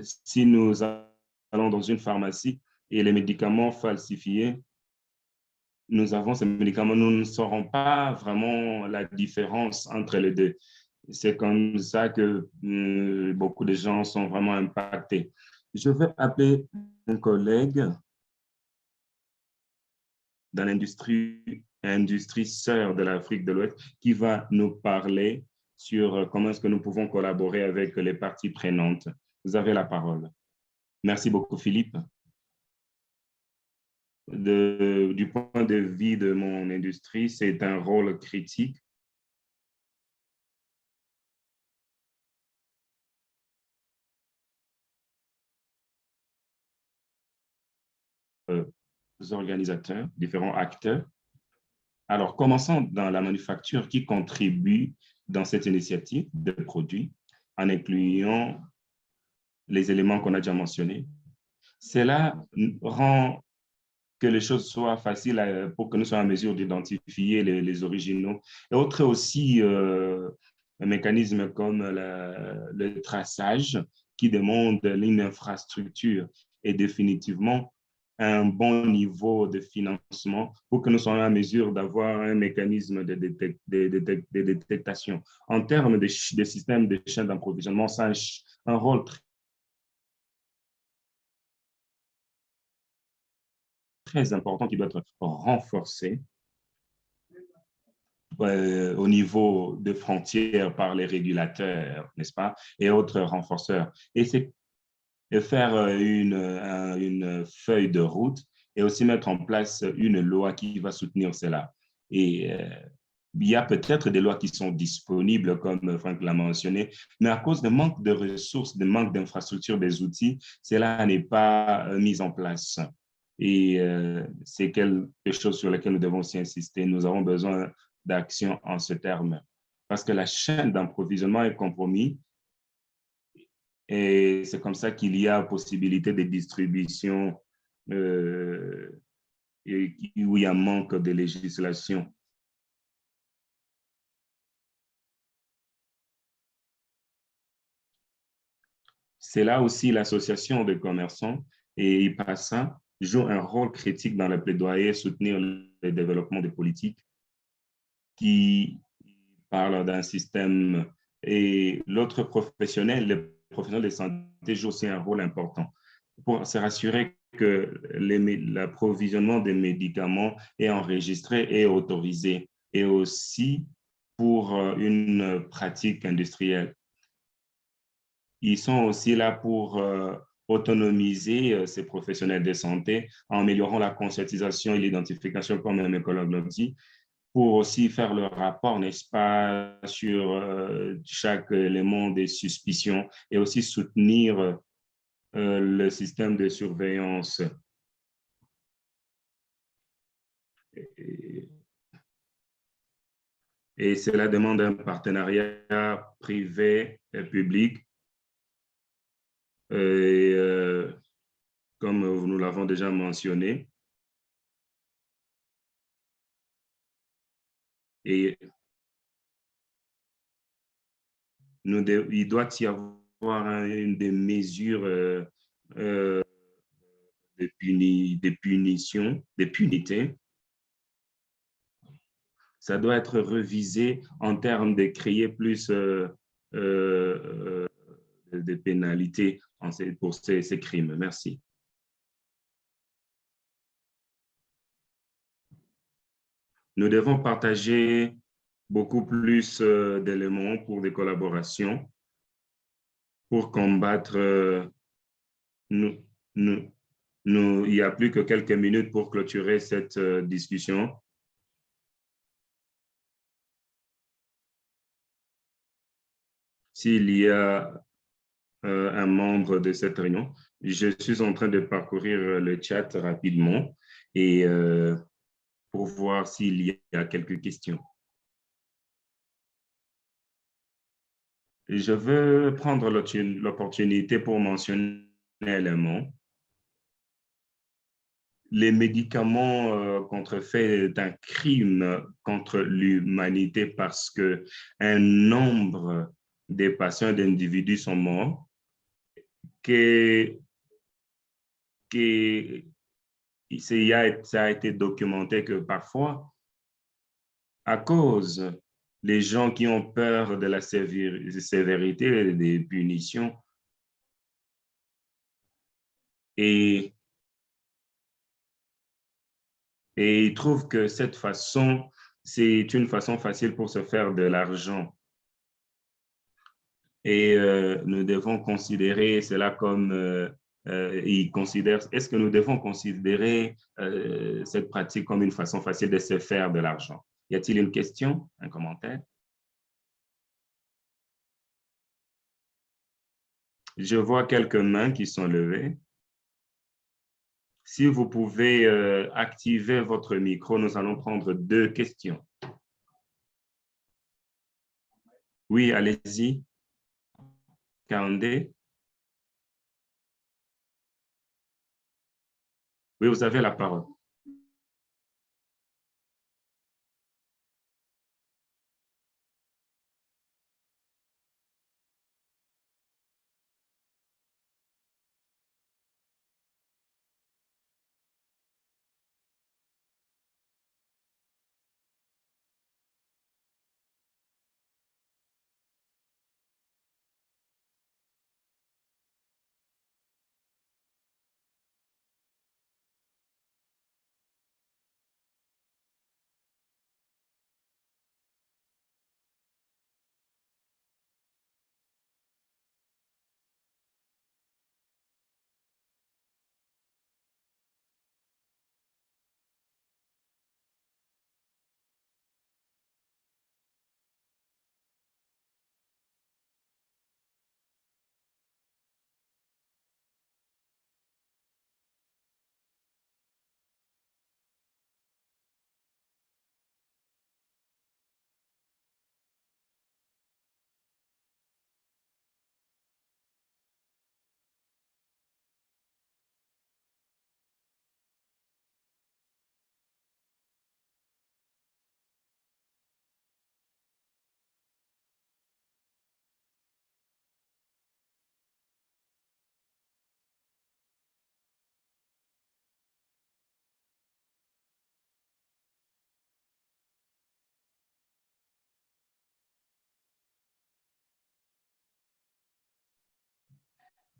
si nous allons dans une pharmacie et les médicaments falsifiés, nous avons ces médicaments, nous ne saurons pas vraiment la différence entre les deux. C'est comme ça que beaucoup de gens sont vraiment impactés. Je vais appeler un collègue dans l'industrie sœur de l'Afrique de l'Ouest qui va nous parler sur comment est-ce que nous pouvons collaborer avec les parties prenantes. Vous avez la parole. Merci beaucoup, Philippe. Du point de vue de mon industrie, c'est un rôle critique. Organisateurs, différents acteurs. Alors, commençons dans la manufacture qui contribue dans cette initiative de produits en incluant les éléments qu'on a déjà mentionnés. Cela rend que les choses soient faciles pour que nous soyons en mesure d'identifier les originaux. Et autre aussi, un mécanisme comme le traçage qui demande une infrastructure et définitivement un bon niveau de financement pour que nous soyons en mesure d'avoir un mécanisme de détectation. En termes de système de chaîne d'approvisionnement, ça a un rôle très important qui doit être renforcé au niveau de frontières par les régulateurs, n'est-ce pas, et autres renforceurs. Et c'est faire une feuille de route et aussi mettre en place une loi qui va soutenir cela. Et il y a peut-être des lois qui sont disponibles, comme Franck l'a mentionné, mais à cause de manque de ressources, de manque d'infrastructures, des outils, cela n'est pas mis en place. Et c'est quelque chose sur lequel nous devons aussi insister. Nous avons besoin d'action en ce terme, parce que la chaîne d'approvisionnement est compromise et c'est comme ça qu'il y a possibilité de distribution où il y a manque de législation. C'est là aussi l'association de commerçants et IPASA joue un rôle critique dans le plaidoyer, soutenir le développement des politiques qui parlent d'un système. Et l'autre professionnel, le professionnel de santé joue aussi un rôle important pour se rassurer que l'approvisionnement des médicaments est enregistré et autorisé, et aussi pour une pratique industrielle. Ils sont aussi là pour autonomiser ces professionnels de santé en améliorant la conscientisation et l'identification, comme un écologue l'a dit, pour aussi faire le rapport, n'est-ce pas, sur chaque élément des suspicions et aussi soutenir le système de surveillance. Et cela demande un partenariat privé et public. Et comme nous l'avons déjà mentionné, et il doit y avoir une des mesures de punition, de punité. Ça doit être revisé en termes de créer plus de pénalités pour ces crimes. Merci. Nous devons partager beaucoup plus d'éléments pour des collaborations, pour combattre. Il n'y a plus que quelques minutes pour clôturer cette discussion. S'il y a un membre de cette réunion, je suis en train de parcourir le chat rapidement et pour voir s'il y a quelques questions. Je veux prendre l'opportunité pour mentionner un élément. Les médicaments contrefaits est un crime contre l'humanité parce qu'un nombre de patients, d'individus sont morts, ça a été documenté que parfois, à cause des gens qui ont peur de la sévérité des punitions et ils trouvent que cette façon, c'est une façon facile pour se faire de l'argent. Et nous devons considérer cela comme, est-ce que nous devons considérer cette pratique comme une façon facile de se faire de l'argent? Y a-t-il une question, un commentaire? Je vois quelques mains qui sont levées. Si vous pouvez activer votre micro, nous allons prendre 2 questions. Oui, allez-y. Kandé. Oui, vous avez la parole.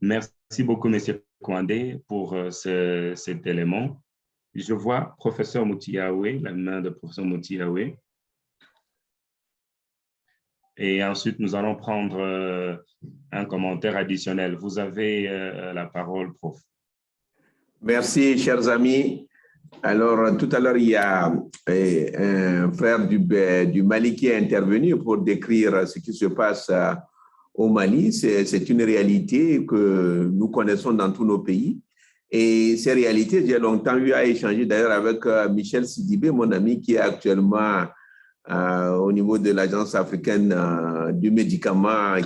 Merci beaucoup, M. Kouandé, pour cet élément. Je vois professeur Moutiawe, la main de professeur Moutiawe. Et ensuite, nous allons prendre un commentaire additionnel. Vous avez la parole, prof. Merci, chers amis. Alors, tout à l'heure, il y a un frère du Mali qui est intervenu pour décrire ce qui se passe au Mali. C'est une réalité que nous connaissons dans tous nos pays. Et ces réalités, j'ai longtemps eu à échanger d'ailleurs avec Michel Sidibé, mon ami, qui est actuellement au niveau de l'Agence africaine du médicament,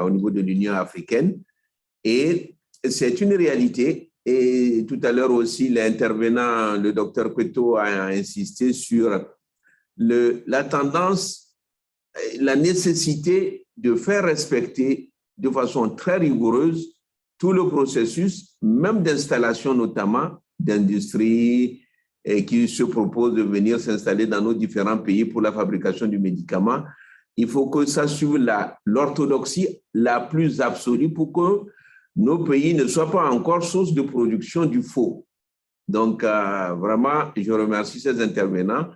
au niveau de l'Union africaine. Et c'est une réalité. Et tout à l'heure aussi, l'intervenant, le docteur Kweto, a insisté sur la tendance, la nécessité de faire respecter de façon très rigoureuse tout le processus, même d'installation notamment, d'industrie qui se propose de venir s'installer dans nos différents pays pour la fabrication du médicament. Il faut que ça suive l'orthodoxie la plus absolue pour que nos pays ne soient pas encore source de production du faux. Donc, vraiment, je remercie ces intervenants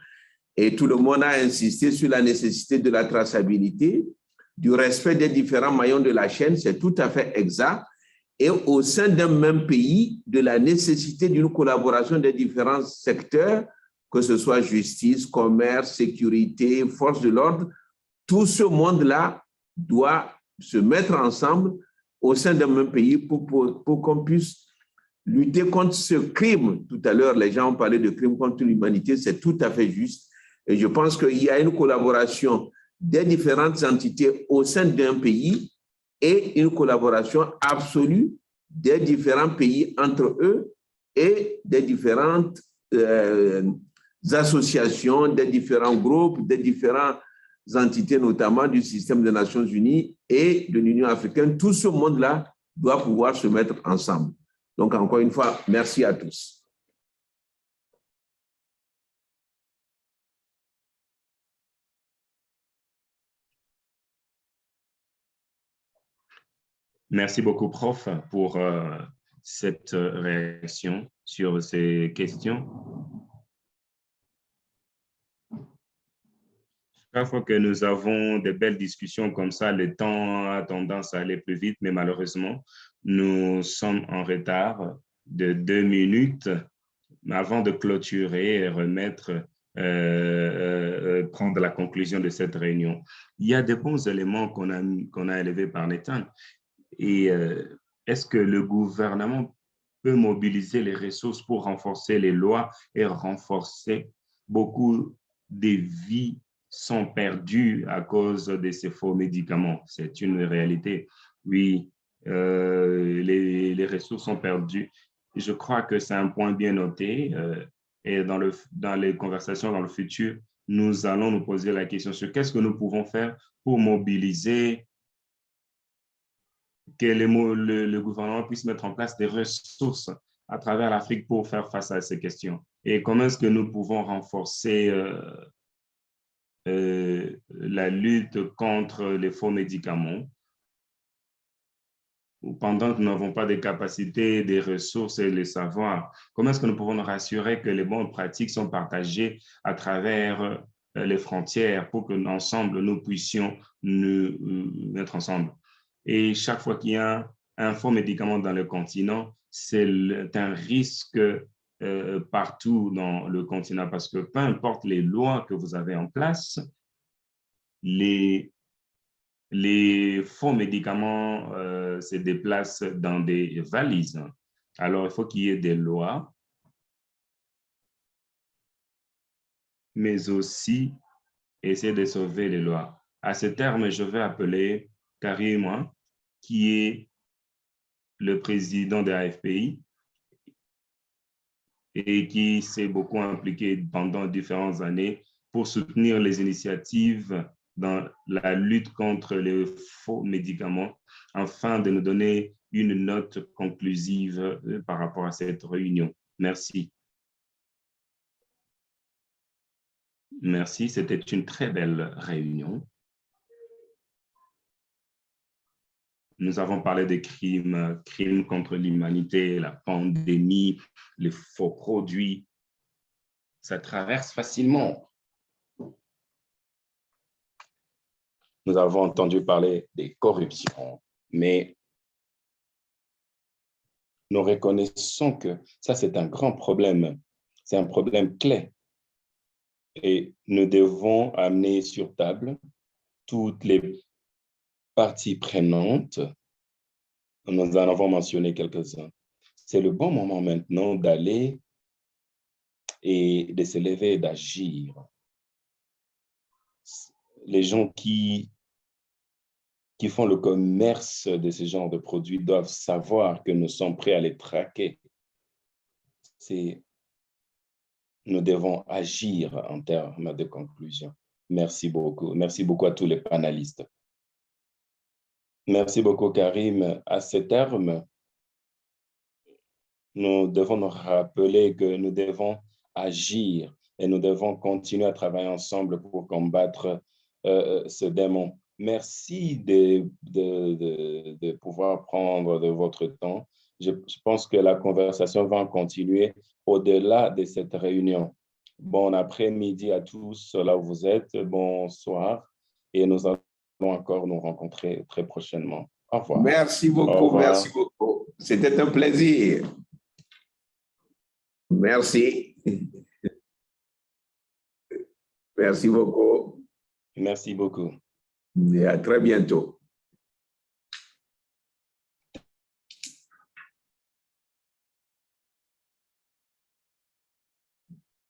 et tout le monde a insisté sur la nécessité de la traçabilité, du respect des différents maillons de la chaîne, c'est tout à fait exact, et au sein d'un même pays, de la nécessité d'une collaboration des différents secteurs, que ce soit justice, commerce, sécurité, force de l'ordre, tout ce monde-là doit se mettre ensemble au sein d'un même pays pour qu'on puisse lutter contre ce crime. Tout à l'heure, les gens ont parlé de crime contre l'humanité, c'est tout à fait juste. Et je pense qu'il y a une collaboration des différentes entités au sein d'un pays et une collaboration absolue des différents pays entre eux et des différentes associations, des différents groupes, des différentes entités, notamment du système des Nations Unies et de l'Union africaine. Tout ce monde-là doit pouvoir se mettre ensemble. Donc, encore une fois, merci à tous. Merci beaucoup, prof, pour cette réaction sur ces questions. Chaque fois que nous avons de belles discussions comme ça, le temps a tendance à aller plus vite, mais malheureusement, nous sommes en retard de 2 minutes. Avant de clôturer et prendre la conclusion de cette réunion, il y a de bons éléments qu'on a élevés par Nathan. Et est-ce que le gouvernement peut mobiliser les ressources pour renforcer les lois et renforcer beaucoup des vies sont perdues à cause de ces faux médicaments? C'est une réalité. Oui, les ressources sont perdues. Je crois que c'est un point bien noté et dans les conversations dans le futur, nous allons nous poser la question sur qu'est-ce que nous pouvons faire pour mobiliser, que le gouvernement puisse mettre en place des ressources à travers l'Afrique pour faire face à ces questions. Et comment est-ce que nous pouvons renforcer la lutte contre les faux médicaments pendant que nous n'avons pas de capacités, des ressources et les savoirs? Comment est-ce que nous pouvons nous rassurer que les bonnes pratiques sont partagées à travers les frontières pour que ensemble nous puissions nous mettre ensemble? Et chaque fois qu'il y a un faux médicament dans le continent, c'est un risque partout dans le continent parce que peu importe les lois que vous avez en place, les faux médicaments se déplacent dans des valises. Alors, il faut qu'il y ait des lois, mais aussi essayer de sauver les lois. À ce terme, je vais appeler Karim, qui est le président de l'AFPI et qui s'est beaucoup impliqué pendant différentes années pour soutenir les initiatives dans la lutte contre les faux médicaments, afin de nous donner une note conclusive par rapport à cette réunion. Merci. Merci, c'était une très belle réunion. nous avons parlé des crimes, crimes contre l'humanité, la pandémie, les faux produits. Ça traverse facilement. Nous avons entendu parler des corruptions, mais nous reconnaissons que ça, c'est un grand problème. C'est un problème clé. Et nous devons amener sur table toutes les parties prenantes. Nous en avons mentionné quelques-uns. C'est le bon moment maintenant d'aller et de se lever et d'agir. Les gens qui font le commerce de ce genre de produits doivent savoir que nous sommes prêts à les traquer. Nous devons agir en termes de conclusion. Merci beaucoup. Merci beaucoup à tous les panélistes. Merci beaucoup, Karim. À ce terme, nous devons nous rappeler que nous devons agir et nous devons continuer à travailler ensemble pour combattre ce démon. Merci de pouvoir prendre de votre temps. Je pense que la conversation va continuer au-delà de cette réunion. Bon après-midi à tous, là où vous êtes. Bonsoir. Et nous allons encore nous rencontrer très prochainement. Au revoir. Merci beaucoup, merci beaucoup. C'était un plaisir. Merci. Merci beaucoup. Merci beaucoup. Et à très bientôt.